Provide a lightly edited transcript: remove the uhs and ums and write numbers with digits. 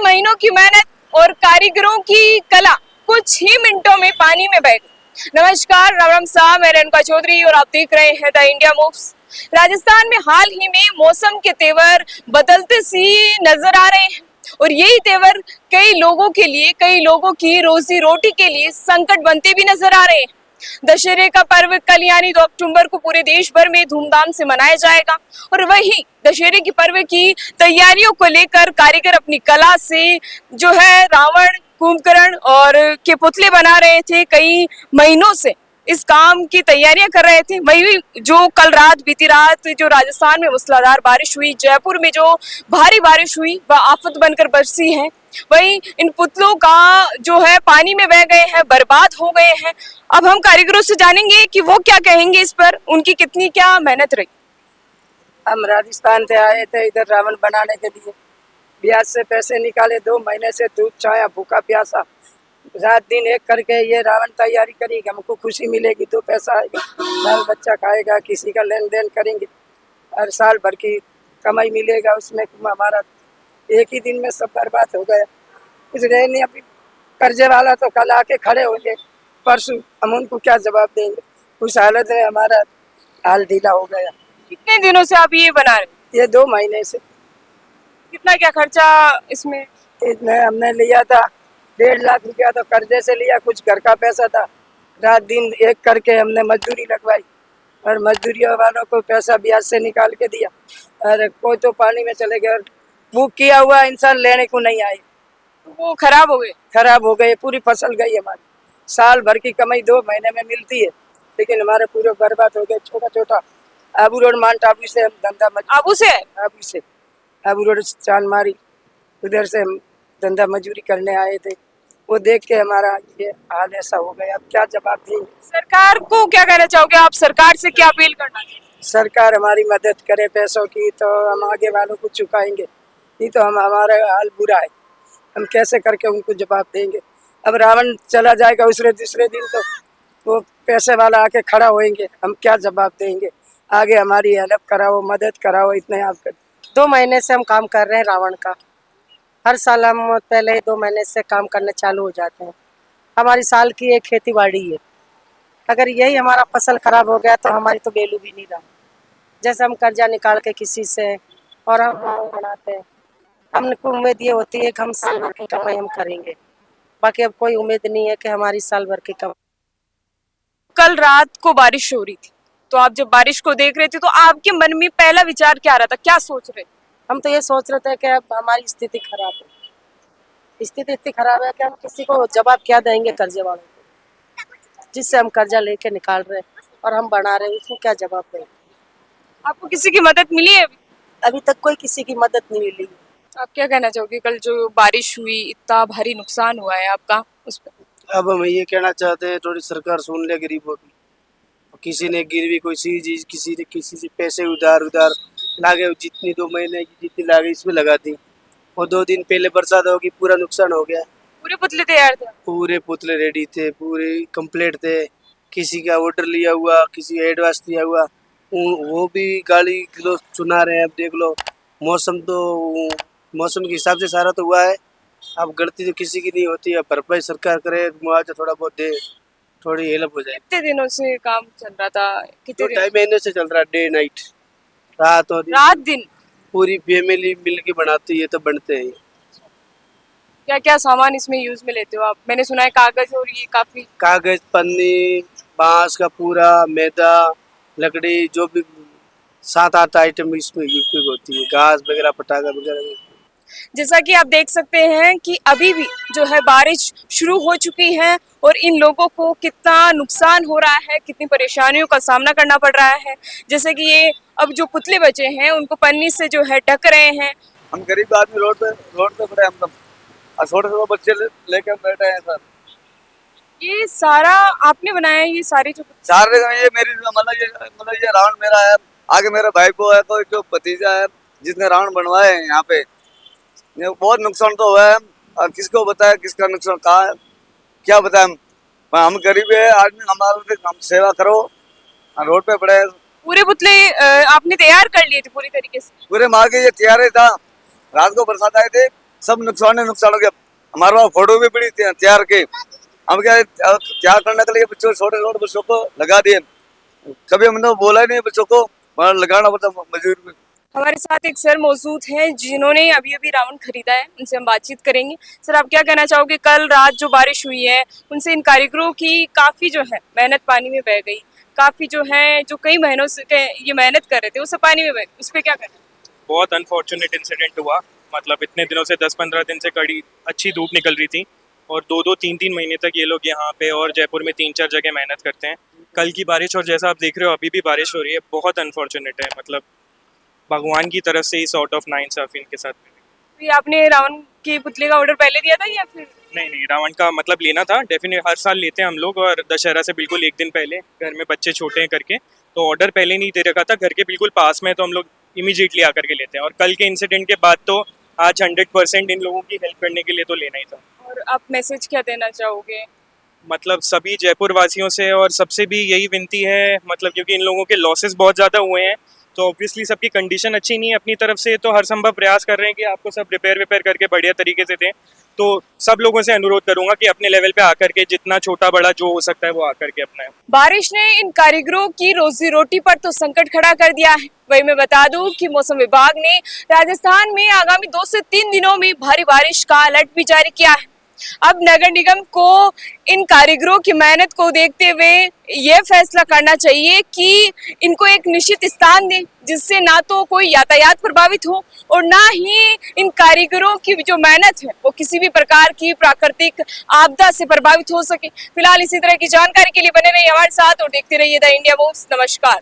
महीनों की मेहनत और कारीगरों की कला कुछ ही मिनटों में पानी में बह गई। नमस्कार, राम राम साहब, मैं रेणुका चौधरी और आप देख रहे हैं द इंडिया मूव्स। राजस्थान में हाल ही में मौसम के तेवर बदलते सी नजर आ रहे हैं और यही तेवर कई लोगों के लिए, कई लोगों की रोजी रोटी के लिए संकट बनते भी नजर आ रहे हैं। दशहरे का पर्व कल यानी 2 अक्टूबर को पूरे देश भर में धूमधाम से मनाया जाएगा और वही दशहरे की पर्व की तैयारियों को लेकर कारीगर अपनी कला से जो है रावण, कुंभकर्ण और के पुतले बना रहे थे। कई महीनों से इस काम की तैयारियां कर रहे थे। वही जो कल रात, बीती रात जो राजस्थान में मूसलाधार बारिश हुई, जयपुर में जो भारी बारिश हुई वह आफत बनकर बरसी है। वही इन पुतलों का जो है पानी में बह गए हैं, बर्बाद हो गए हैं। अब हम कारीगरों से जानेंगे कि वो क्या कहेंगे इस पर, उनकी कितनी क्या मेहनत रही। हम राजस्थान से आए थे इधर रावण बनाने के लिए। ब्याज से पैसे निकाले, 2 महीने से दूध छाया, भूखा प्यासा, रात दिन एक करके ये रावण तैयारी करेगी। हमको खुशी मिलेगी, 2 पैसा आएगा, बाल बच्चा खाएगा, किसी का लेन देन करेंगे, हर साल भर की कमाई मिलेगा। उसमें हमारा एक ही दिन में सब बर्बाद हो गया, कुछ रहे नहीं। अभी कर्जे वाला तो कल आके खड़े होंगे, परसों हम उनको क्या जवाब देंगे। उस हालत में हमारा हाल ढीला हो गया। कितने दिनों से आप ये बना रहे हैं? ये 2 महीने से। कितना क्या खर्चा इसमें? इसमें हमने लिया था 1.5 लाख रुपया, तो कर्जे से लिया, कुछ घर का पैसा था। रात दिन एक करके हमने मजदूरी लगवाई और मजदूरी वालों को पैसा ब्याज से निकाल के दिया। और कोई तो पानी में चले गए और बुक किया हुआ इंसान लेने को नहीं आए, वो खराब हो गए। खराब हो गए, पूरी फसल गई हमारी। साल भर की कमाई 2 महीने में मिलती है, लेकिन हमारे पूरे बर्बाद हो गए। छोटा छोटा आबू रोड, माउंट आबू से हम धंधा आबू से? आबू रोड चांदमारी, उधर से हम धंधा मजदूरी करने आए थे। वो देख के हमारा ये हाल ऐसा हो गया। अब क्या जवाब देंगे? सरकार को क्या कहना चाहोगे आप? सरकार से क्या अपील करना चाहिए? सरकार हमारी मदद करे पैसों की, तो हम आगे वालों को चुकाएंगे, नहीं तो हमारा हाल बुरा है। हम कैसे करके उनको जवाब देंगे? अब रावण चला जाएगा, दूसरे दिन तो वो पैसे वाला आके खड़ा होएंगे, हम क्या जवाब देंगे? आगे हमारी हेल्प कराओ, मदद कराओ, इतने आप। 2 महीने से हम काम कर रहे हैं रावण का। हर साल हम पहले 2 महीने से काम करने चालू हो जाते हैं। हमारी साल की एक खेती बाड़ी है। अगर यही हमारा फसल खराब हो गया तो हमारी तो वैल्यू भी नहीं रहा। जैसे हम कर्जा निकाल के किसी से और हम रावण बनाते हैं, हमको उम्मीद ये होती है कि हम साल भर की कमाई हम करेंगे। बाकी अब कोई उम्मीद नहीं है कि हमारी साल भर की कमाई। कल रात को बारिश हो रही थी, तो आप जब बारिश को देख रहे थे तो आपके मन में पहला विचार क्या आ रहा था, क्या सोच रहे थे? हम तो ये सोच रहे थे कि अब हमारी स्थिति खराब है। स्थिति इतनी खराब है कि हम किसी को जवाब क्या देंगे कर्जे वालों को, जिससे हम कर्जा लेके निकाल रहे हैं और हम बना रहे हैं, उसको क्या जवाब देंगे? आपको किसी की मदद मिली है अभी? अभी तक कोई किसी की मदद नहीं मिली। आप क्या कहना चाहोगे, कल जो बारिश हुई, इतना भारी नुकसान हुआ है आपका उस पर? अब हम ये कहना चाहते हैं, थोड़ी सरकार सुन ले गरीबों की। किसी ने गिरवी कोई चीज, किसी से पैसे उधार लागे, जितनी 2 महीने की जितनी लागे इसमें लगा दी, और 2 दिन पहले बरसात होगी, पूरा नुकसान हो गया। पूरे पुतले तैयार थे? पूरे पुतले रेडी थे, पूरे कंप्लीट थे। किसी का ऑर्डर लिया हुआ, किसी का एडवांस लिया हुआ, वो भी गाड़ी किलो चुना रहे हैं। अब देख लो, मौसम के हिसाब से सारा तो हुआ है। अब गलती तो किसी की नहीं होती है। भरपाई सरकार करे, मुआवजा थोड़ा बहुत दे, थोड़ी हेल्प हो जाए। कितने दिनों से काम चल रहा था? कितने दिन? 2-2.5 महीने से चल रहा है, डे नाइट, रात और दिन। रात दिन? पूरी फैमिली मिल के बनाती है, तो बनते हैं। क्या क्या सामान इसमें यूज में लेते हो आप? मैंने सुना है कागज, और ये काफी कागज, पन्नी, बांस का पूरा, मैदा, लकड़ी, जो भी 7-8 आइटम इसमें उपयोग होती है। घास वगैरह, पटाखा वगैरह। जैसा कि आप देख सकते हैं कि अभी भी जो है बारिश शुरू हो चुकी है और इन लोगों को कितना नुकसान हो रहा है, कितनी परेशानियों का सामना करना पड़ रहा है। जैसे कि ये अब जो पुतले बचे हैं उनको पन्नी से जो है ढक रहे हैं। हम गरीब आदमी रोड पे पड़े, हम और छोटे छोटे बच्चे लेके हम बैठे हैं सर। ये सारा आपने बनाया है? ये सारी जो सारे ये मेरी मतलब ये रावण मेरा है। आगे मेरे भाई को है, कोई जो भतीजा है जिसने रावण बनवाए हैं यहाँ पे। ये बहुत नुकसान तो हुआ है, और किसको बताया किसका नुकसान कहाँ है, क्या बताए हम गरीब है आदमी। हमारे हम सेवा करो, रोड पे पड़े। पूरे पुतले आपने तैयार कर लिए थे पूरी तरीके से? पूरे मार के ये तैयार था। रात को बरसात आए थे, सब नुकसान ही नुकसान हो गया। हमारे पास फोटो भी पड़ी तैयार के, हम क्या तैयार करने के लिए बच्चों छोटे छोटे बच्चों को लगा दिए। कभी हमने बोला ही नहीं बच्चों को, वहाँ लगाना पड़ता मजदूर में। हमारे साथ एक सर मौजूद हैं जिन्होंने अभी अभी रावण खरीदा है, उनसे हम बातचीत करेंगे। सर, आप क्या कहना चाहोगे, कल रात जो बारिश हुई है उनसे इन कारीगरों की काफ़ी जो है मेहनत पानी में बह गई, काफ़ी जो है जो कई महीनों से ये मेहनत कर रहे थे वो सब पानी में बह गई, उस पर क्या कहना? बहुत अनफॉर्चुनेट इंसिडेंट हुआ। मतलब इतने दिनों से 10-15 दिन से कड़ी अच्छी धूप निकल रही थी और 2-2 3-3 महीने तक ये लोग यहाँ पे और जयपुर में 3-4 जगह मेहनत करते हैं। कल की बारिश और जैसा आप देख रहे हो अभी भी बारिश हो रही है, बहुत अनफॉर्चुनेट है। मतलब भगवान की तरफ से ही सॉर्ट ऑफ नाइंसाफी इनके साथ में। ये आपने रावण के पुतले का ऑर्डर पहले दिया था या फिर? नहीं, रावण का मतलब लेना था, डेफिनेट हर साल लेते हैं हम लोग, और दशहरा से बिल्कुल एक दिन पहले, घर में बच्चे छोटे हैं करके, तो ऑर्डर पहले नहीं दे रखा था। घर के बिल्कुल पास में, तो हम लोग इमीडिएटली आकर के लेते हैं। और कल के इंसिडेंट के बाद तो आज 100% इन लोगों की हेल्प करने के लिए तो लेना ही था। और आप मैसेज क्या देना चाहोगे? मतलब सभी जयपुर वासियों से और सबसे भी यही विनती है, मतलब क्योंकि इन लोगों के लॉसेस बहुत ज़्यादा हुए हैं, तो ऑब्वियसली सबकी कंडीशन अच्छी नहीं है। अपनी तरफ से तो हर संभव प्रयास कर रहे हैं कि आपको सब रिपेयर करके बढ़िया तरीके से दें। तो सब लोगों से अनुरोध करूंगा कि अपने लेवल पे आकर के जितना छोटा बड़ा जो हो सकता है वो आकर के अपना। बारिश ने इन कारीगरों की रोजी रोटी पर तो संकट खड़ा कर दिया है। वही मैं बता दूं कि मौसम विभाग ने राजस्थान में आगामी 2 से 3 दिनों में भारी बारिश का अलर्ट भी जारी किया है। अब नगर निगम को इन कारीगरों की मेहनत को देखते हुए ये फैसला करना चाहिए कि इनको एक निश्चित स्थान दें, जिससे ना तो कोई यातायात प्रभावित हो और ना ही इन कारीगरों की जो मेहनत है वो किसी भी प्रकार की प्राकृतिक आपदा से प्रभावित हो सके। फिलहाल इसी तरह की जानकारी के लिए बने रहिए हमारे साथ और देखते रहिए द इंडिया मूव्स। नमस्कार।